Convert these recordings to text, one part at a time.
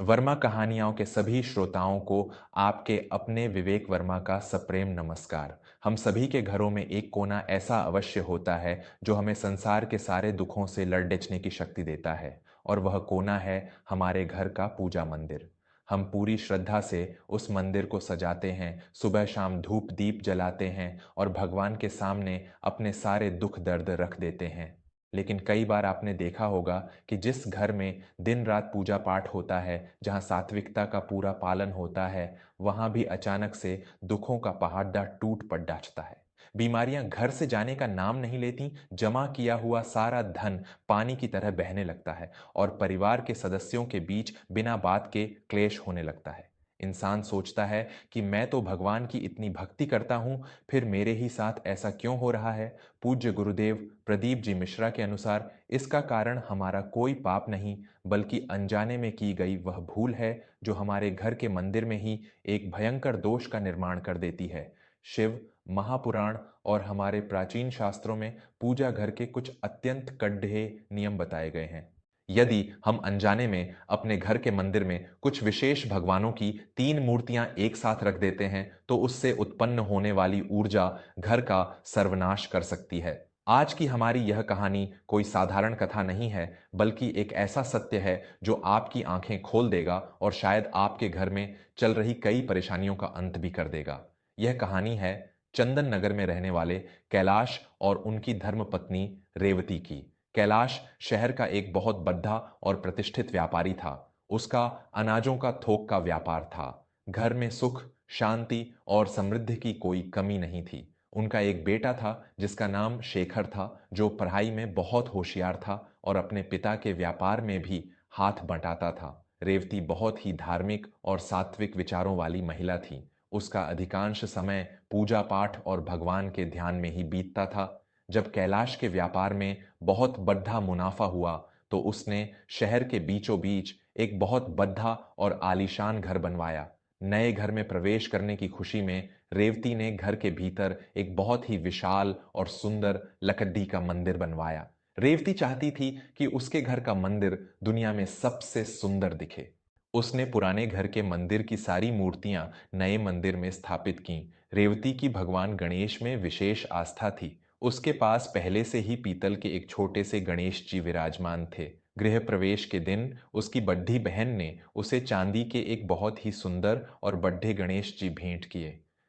वर्मा कहानियों के सभी श्रोताओं को आपके अपने विवेक वर्मा का सप्रेम नमस्कार। हम सभी के घरों में एक कोना ऐसा अवश्य होता है जो हमें संसार के सारे दुखों से लड़ने की शक्ति देता है, और वह कोना है हमारे घर का पूजा मंदिर। हम पूरी श्रद्धा से उस मंदिर को सजाते हैं, सुबह शाम धूप दीप जलाते हैं और भगवान के सामने अपने सारे दुख दर्द रख देते हैं। लेकिन कई बार आपने देखा होगा कि जिस घर में दिन रात पूजा पाठ होता है, जहाँ सात्विकता का पूरा पालन होता है, वहाँ भी अचानक से दुखों का पहाड़ा टूट पड़ जाता है। बीमारियां घर से जाने का नाम नहीं लेती, जमा किया हुआ सारा धन पानी की तरह बहने लगता है और परिवार के सदस्यों के बीच बिना बात के क्लेश होने लगता है। इंसान सोचता है कि मैं तो भगवान की इतनी भक्ति करता हूं, फिर मेरे ही साथ ऐसा क्यों हो रहा है। पूज्य गुरुदेव प्रदीप जी मिश्रा के अनुसार इसका कारण हमारा कोई पाप नहीं, बल्कि अनजाने में की गई वह भूल है जो हमारे घर के मंदिर में ही एक भयंकर दोष का निर्माण कर देती है। शिव महापुराण और हमारे प्राचीन शास्त्रों में पूजा घर के कुछ अत्यंत कड़े नियम बताए गए हैं। यदि हम अनजाने में अपने घर के मंदिर में कुछ विशेष भगवानों की 3 मूर्तियां एक साथ रख देते हैं, तो उससे उत्पन्न होने वाली ऊर्जा घर का सर्वनाश कर सकती है। आज की हमारी यह कहानी कोई साधारण कथा नहीं है, बल्कि एक ऐसा सत्य है जो आपकी आंखें खोल देगा और शायद आपके घर में चल रही कई परेशानियों का अंत भी कर देगा। यह कहानी है चंदन नगर में रहने वाले कैलाश और उनकी धर्मपत्नी रेवती की। कैलाश शहर का एक बहुत बड़ा और प्रतिष्ठित व्यापारी था। उसका अनाजों का थोक का व्यापार था। घर में सुख, शांति और समृद्धि की कोई कमी नहीं थी। उनका एक बेटा था जिसका नाम शेखर था, जो पढ़ाई में बहुत होशियार था और अपने पिता के व्यापार में भी हाथ बंटाता था। रेवती बहुत ही धार्मिक और सात्विक विचारों वाली महिला थी। उसका अधिकांश समय पूजा पाठ और भगवान के ध्यान में ही बीतता था। जब कैलाश के व्यापार में बहुत बड़ा मुनाफा हुआ, तो उसने शहर के बीचों बीच एक बहुत बड़ा और आलीशान घर बनवाया। नए घर में प्रवेश करने की खुशी में रेवती ने घर के भीतर एक बहुत ही विशाल और सुंदर लकड़ी का मंदिर बनवाया। रेवती चाहती थी कि उसके घर का मंदिर दुनिया में सबसे सुंदर दिखे। उसने पुराने घर के मंदिर की सारी मूर्तियां नए मंदिर में स्थापित की। रेवती की भगवान गणेश में विशेष आस्था थी। उसके पास पहले से ही पीतल के एक छोटे से गणेश जी विराजमान थे। गृह प्रवेश के दिन उसकी बड्ढी बहन ने उसे चांदी के एक बहुत ही सुंदर और बड्ढे गणेश जी भेंट किए।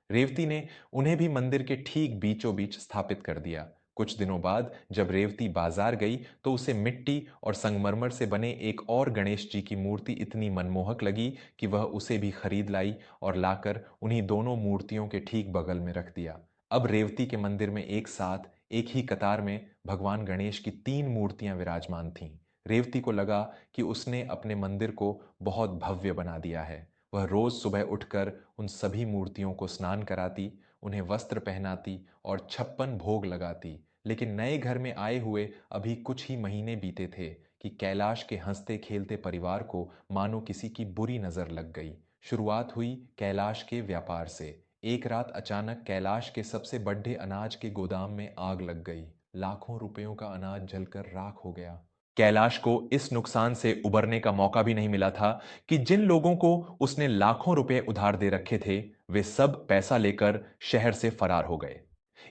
रेवती ने उन्हें भी मंदिर के ठीक बीचों बीच स्थापित कर दिया। कुछ दिनों बाद जब रेवती बाजार गई, तो उसे मिट्टी और संगमरमर से बने एक और गणेश जी की मूर्ति इतनी मनमोहक लगी कि वह उसे भी खरीद लाई और लाकर उन्हीं दोनों मूर्तियों के ठीक बगल में रख दिया। अब रेवती के मंदिर में एक साथ एक ही कतार में भगवान गणेश की 3 मूर्तियां विराजमान थीं। रेवती को लगा कि उसने अपने मंदिर को बहुत भव्य बना दिया है। वह रोज सुबह उठकर उन सभी मूर्तियों को स्नान कराती, उन्हें वस्त्र पहनाती और 56 भोग लगाती। लेकिन नए घर में आए हुए अभी कुछ ही महीने बीते थे कि कैलाश के हंसते खेलते परिवार को मानो किसी की बुरी नजर लग गई। शुरुआत हुई कैलाश के व्यापार से। एक रात अचानक कैलाश के सबसे बड़े अनाज के गोदाम में आग लग गई। लाखों रुपयों का अनाज जलकर राख हो गया। कैलाश को इस नुकसान से उबरने का मौका भी नहीं मिला था कि जिन लोगों को उसने लाखों रुपए उधार दे रखे थे, वे सब पैसा लेकर शहर से फरार हो गए।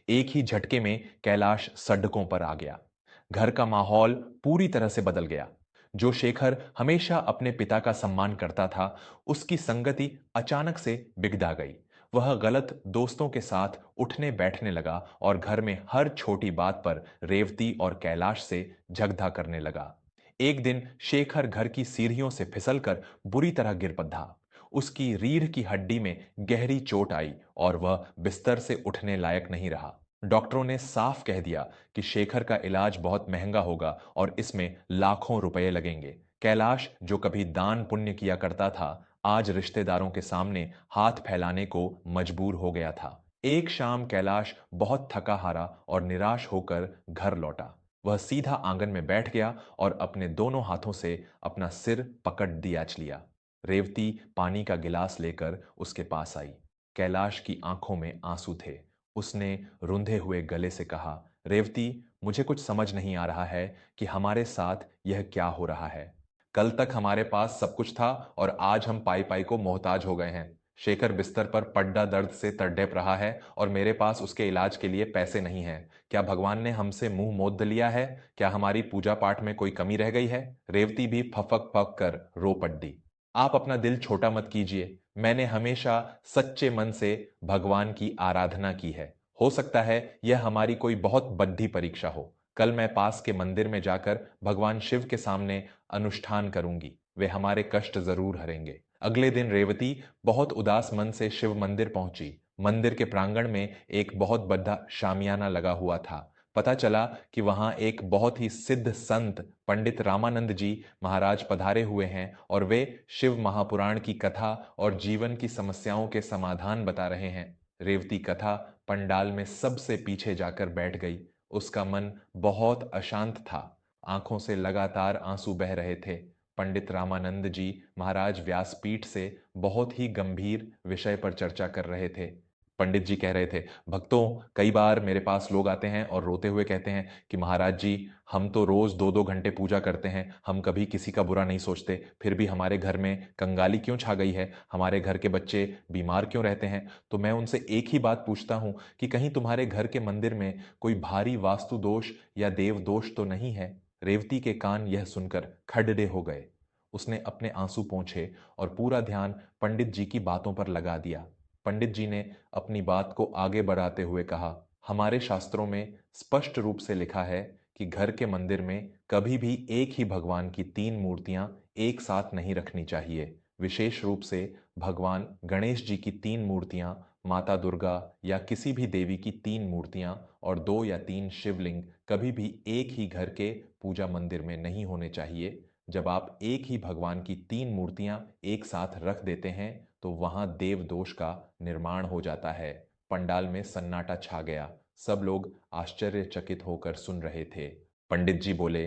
एक ही झटके में कैलाश सड़कों पर आ गया। घर का माहौल पूरी तरह से बदल गया। जो शेखर हमेशा अपने पिता का सम्मान करता था, उसकी संगति अचानक से बिगड़ा गई। वह गलत दोस्तों के साथ उठने बैठने लगा और घर में हर छोटी बात पर रेवती और कैलाश से झगड़ा करने लगा। एक दिन शेखर घर की सीढ़ियों से फिसलकर बुरी तरह गिर पड़ा। उसकी रीढ़ की हड्डी में गहरी चोट आई और वह बिस्तर से उठने लायक नहीं रहा। डॉक्टरों ने साफ कह दिया कि शेखर का इलाज बहुत महंगा होगा और इसमें लाखों रुपए लगेंगे। कैलाश, जो कभी दान पुण्य किया करता था, आज रिश्तेदारों के सामने हाथ फैलाने को मजबूर हो गया था। एक शाम कैलाश बहुत थका हारा और निराश होकर घर लौटा। वह सीधा आंगन में बैठ गया और अपने दोनों हाथों से अपना सिर पकड़ दिया लिया। रेवती पानी का गिलास लेकर उसके पास आई। कैलाश की आंखों में आंसू थे। उसने रुंधे हुए गले से कहा, रेवती, मुझे कुछ समझ नहीं आ रहा है कि हमारे साथ यह क्या हो रहा है। कल तक हमारे पास सब कुछ था और आज हम पाई पाई को मोहताज हो गए हैं। शेखर बिस्तर पर पड्डा दर्द से तड़प रहा है और मेरे पास उसके इलाज के लिए पैसे नहीं हैं। क्या भगवान ने हमसे मुंह मोद लिया है? क्या हमारी पूजा पाठ में कोई कमी रह गई है? रेवती भी फफक फक कर रो पड़ी। आप अपना दिल छोटा मत कीजिए। मैंने हमेशा सच्चे मन से भगवान की आराधना की है। हो सकता है यह हमारी कोई बहुत बड़ी परीक्षा हो। कल मैं पास के मंदिर में जाकर भगवान शिव के सामने अनुष्ठान करूंगी। वे हमारे कष्ट जरूर हरेंगे। अगले दिन रेवती बहुत उदास मन से शिव मंदिर पहुंची। मंदिर के प्रांगण में एक बहुत बड़ा शामियाना लगा हुआ था। पता चला कि वहां एक बहुत ही सिद्ध संत पंडित रामानंद जी महाराज पधारे हुए हैं और वे शिव महापुराण की कथा और जीवन की समस्याओं के समाधान बता रहे हैं। रेवती कथा पंडाल में सबसे पीछे जाकर बैठ गई। उसका मन बहुत अशांत था। आंखों से लगातार आंसू बह रहे थे। पंडित रामानंद जी महाराज व्यासपीठ से बहुत ही गंभीर विषय पर चर्चा कर रहे थे। पंडित जी कह रहे थे, भक्तों, कई बार मेरे पास लोग आते हैं और रोते हुए कहते हैं कि महाराज जी, हम तो रोज 2-2 घंटे पूजा करते हैं, हम कभी किसी का बुरा नहीं सोचते, फिर भी हमारे घर में कंगाली क्यों छा गई है? हमारे घर के बच्चे बीमार क्यों रहते हैं? तो मैं उनसे एक ही बात पूछता हूं कि कहीं तुम्हारे घर के मंदिर में कोई भारी वास्तु दोष या देव दोष तो नहीं है? रेवती के कान यह सुनकर खडडे हो गए। उसने अपने आंसू पोंछे और पूरा ध्यान पंडित जी की बातों पर लगा दिया। पंडित जी ने अपनी बात को आगे बढ़ाते हुए कहा, हमारे शास्त्रों में स्पष्ट रूप से लिखा है कि घर के मंदिर में कभी भी एक ही भगवान की 3 मूर्तियां एक साथ नहीं रखनी चाहिए। विशेष रूप से भगवान गणेश जी की 3 मूर्तियां, माता दुर्गा या किसी भी देवी की 3 मूर्तियां और 2 या 3 शिवलिंग कभी भी एक ही घर के पूजा मंदिर में नहीं होने चाहिए। जब आप एक ही भगवान की 3 मूर्तियां एक साथ रख देते हैं तो वहां देव दोष का निर्माण हो जाता है। पंडाल में सन्नाटा छा गया। सब लोग आश्चर्यचकित होकर सुन रहे थे। पंडित जी बोले,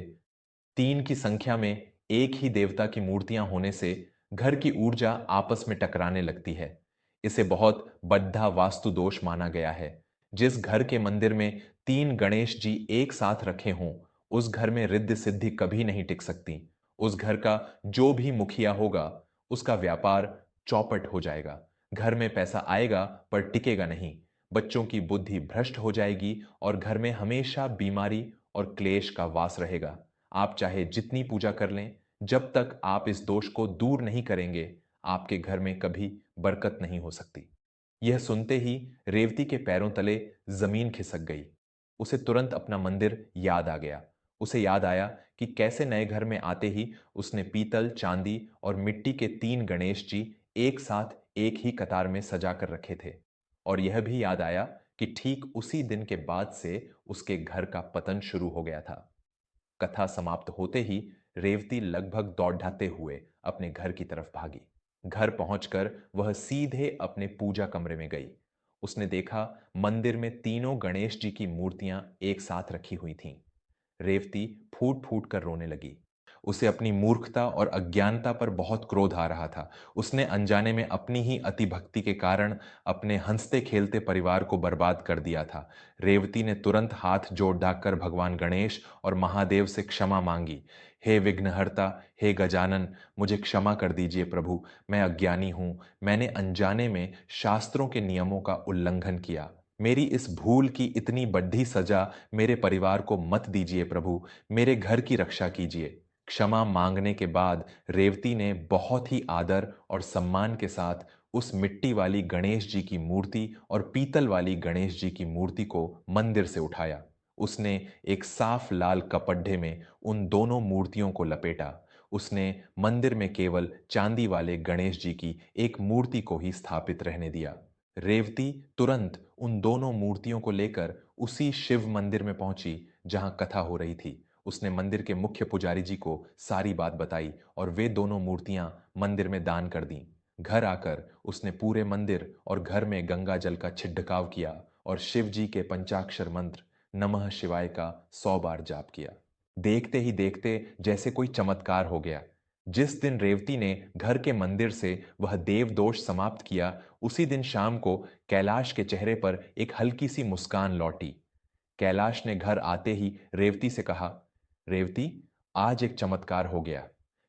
3 की संख्या में एक ही देवता की मूर्तियां होने से घर की ऊर्जा आपस में टकराने लगती है। इसे बहुत बद्धा वास्तु दोष माना गया है। जिस घर के मंदिर में 3 गणेश जी एक साथ रखे हों, उस घर में रिद्धि सिद्धि कभी नहीं टिक सकती। उस घर का जो भी मुखिया होगा, उसका व्यापार चौपट हो जाएगा। घर में पैसा आएगा पर टिकेगा नहीं। बच्चों की बुद्धि भ्रष्ट हो जाएगी और घर में हमेशा बीमारी और क्लेश का वास रहेगा। आप चाहे जितनी पूजा कर लें, जब तक आप इस दोष को दूर नहीं करेंगे, आपके घर में कभी बरकत नहीं हो सकती। यह सुनते ही रेवती के पैरों तले जमीन खिसक गई। उसे तुरंत अपना मंदिर याद आ गया। उसे याद आया कि कैसे नए घर में आते ही उसने पीतल, चांदी और मिट्टी के 3 गणेश जी एक साथ एक ही कतार में सजा कर रखे थे। और यह भी याद आया कि ठीक उसी दिन के बाद से उसके घर का पतन शुरू हो गया था। कथा समाप्त होते ही रेवती लगभग दौड़ाते हुए अपने घर की तरफ भागी। घर पहुंचकर वह सीधे अपने पूजा कमरे में गई। उसने देखा मंदिर में तीनों गणेश जी की मूर्तियां एक साथ रखी हुई थीं। रेवती फूट फूट कर रोने लगी। उसे अपनी मूर्खता और अज्ञानता पर बहुत क्रोध आ रहा था। उसने अनजाने में अपनी ही अति भक्ति के कारण अपने हंसते खेलते परिवार को बर्बाद कर दिया था। रेवती ने तुरंत हाथ जोड़ डाककर भगवान गणेश और महादेव से क्षमा मांगी। हे विघ्नहर्ता, हे गजानन, मुझे क्षमा कर दीजिए प्रभु। मैं अज्ञानी हूं। मैंने अनजाने में शास्त्रों के नियमों का उल्लंघन किया। मेरी इस भूल की इतनी बड़ी सजा मेरे परिवार को मत दीजिए प्रभु। मेरे घर की रक्षा कीजिए। क्षमा मांगने के बाद रेवती ने बहुत ही आदर और सम्मान के साथ उस मिट्टी वाली गणेश जी की मूर्ति और पीतल वाली गणेश जी की मूर्ति को मंदिर से उठाया। उसने एक साफ लाल कपड़े में उन दोनों मूर्तियों को लपेटा। उसने मंदिर में केवल चांदी वाले गणेश जी की एक मूर्ति को ही स्थापित रहने दिया। रेवती तुरंत उन दोनों मूर्तियों को लेकर उसी शिव मंदिर में पहुंची जहां कथा हो रही थी। उसने मंदिर के मुख्य पुजारी जी को सारी बात बताई और वे दोनों मूर्तियां मंदिर में दान कर दीं। घर आकर उसने पूरे मंदिर और घर में गंगा जल का छिड़काव किया और शिव जी के पंचाक्षर मंत्र नमः शिवाय का 100 बार जाप किया। देखते ही देखते जैसे कोई चमत्कार हो गया। जिस दिन रेवती ने घर के मंदिर से वह देव दोष समाप्त किया, उसी दिन शाम को कैलाश के चेहरे पर एक हल्की सी मुस्कान लौटी। कैलाश ने घर आते ही रेवती से कहा, रेवती, आज एक चमत्कार हो गया।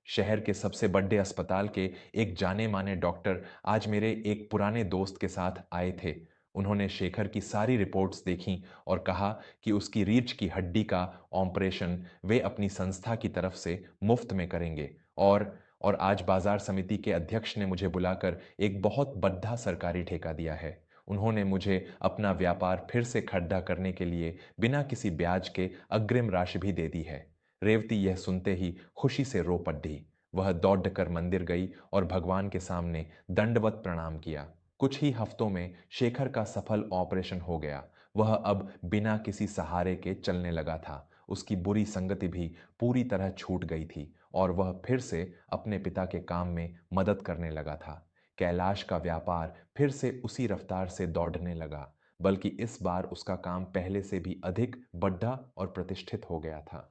शहर के सबसे बड़े अस्पताल के एक जाने माने डॉक्टर आज मेरे एक पुराने दोस्त के साथ आए थे। उन्होंने शेखर की सारी रिपोर्ट्स देखी और कहा कि उसकी रीढ़ की हड्डी का ऑपरेशन वे अपनी संस्था की तरफ से मुफ्त में करेंगे। और आज बाजार समिति के अध्यक्ष ने मुझे बुलाकर एक बहुत बड़ा सरकारी ठेका दिया है। उन्होंने मुझे अपना व्यापार फिर से खड़ा करने के लिए बिना किसी ब्याज के अग्रिम राशि भी दे दी है। रेवती यह सुनते ही खुशी से रो पड़ी। वह दौड़कर मंदिर गई और भगवान के सामने दंडवत प्रणाम किया। कुछ ही हफ्तों में शेखर का सफल ऑपरेशन हो गया। वह अब बिना किसी सहारे के चलने लगा था। उसकी बुरी संगति भी पूरी तरह छूट गई थी और वह फिर से अपने पिता के काम में मदद करने लगा था। कैलाश का व्यापार फिर से उसी रफ्तार से दौड़ने लगा, बल्कि इस बार उसका काम पहले से भी अधिक बड़ा और प्रतिष्ठित हो गया था।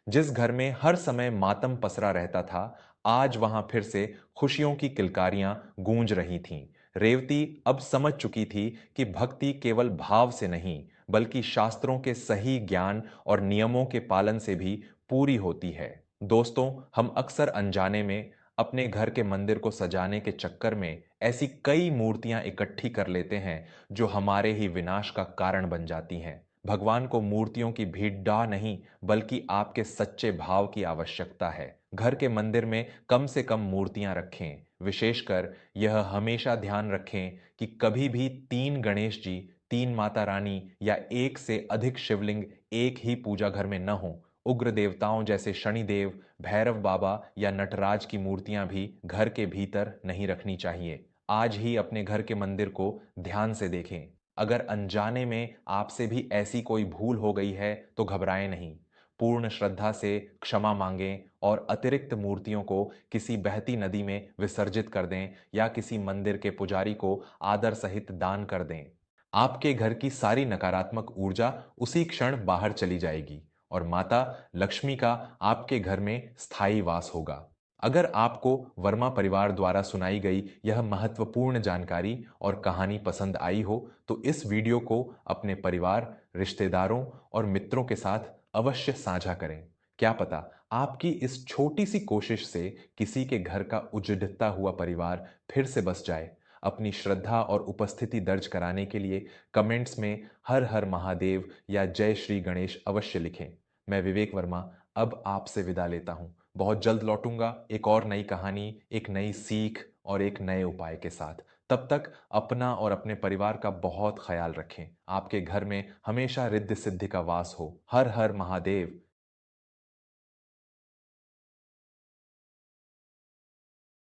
जिस घर में हर समय मातम पसरा रहता था, आज वहां फिर से खुशियों की किलकारियां गूंज रही थीं। रेवती अब समझ चुकी थी कि भक्ति केवल भाव से नहीं, बल्कि शास्त्रों के सही ज्ञान और नियमों के पालन से भी पूरी होती है। दोस्तों, हम अक्सर अनजाने में अपने घर के मंदिर को सजाने के चक्कर में ऐसी कई मूर्तियां इकट्ठी कर लेते हैं जो हमारे ही विनाश का कारण बन जाती हैं। भगवान को मूर्तियों की भीड़ नहीं, बल्कि आपके सच्चे भाव की आवश्यकता है। घर के मंदिर में कम से कम मूर्तियां रखें। विशेषकर यह हमेशा ध्यान रखें कि कभी भी 3 गणेश जी, 3 माता रानी या एक से अधिक शिवलिंग एक ही पूजा घर में न हो। उग्र देवताओं जैसे शनिदेव, भैरव बाबा या नटराज की मूर्तियां भी घर के भीतर नहीं रखनी चाहिए। आज ही अपने घर के मंदिर को ध्यान से देखें। अगर अनजाने में आपसे भी ऐसी कोई भूल हो गई है तो घबराएं नहीं। पूर्ण श्रद्धा से क्षमा मांगें और अतिरिक्त मूर्तियों को किसी बहती नदी में विसर्जित कर दें या किसी मंदिर के पुजारी को आदर सहित दान कर दें। आपके घर की सारी नकारात्मक ऊर्जा उसी क्षण बाहर चली जाएगी और माता लक्ष्मी का आपके घर में स्थायी वास होगा। अगर आपको वर्मा परिवार द्वारा सुनाई गई यह महत्वपूर्ण जानकारी और कहानी पसंद आई हो तो इस वीडियो को अपने परिवार, रिश्तेदारों और मित्रों के साथ अवश्य साझा करें। क्या पता आपकी इस छोटी सी कोशिश से किसी के घर का उजड़ता हुआ परिवार फिर से बस जाए। अपनी श्रद्धा और उपस्थिति दर्ज कराने के लिए कमेंट्स में हर हर महादेव या जय श्री गणेश अवश्य लिखें। मैं विवेक वर्मा अब आपसे विदा लेता हूं। बहुत जल्द लौटूंगा एक और नई कहानी, एक नई सीख और एक नए उपाय के साथ। तब तक अपना और अपने परिवार का बहुत ख्याल रखें। आपके घर में हमेशा रिद्धि सिद्धि का वास हो। हर हर महादेव।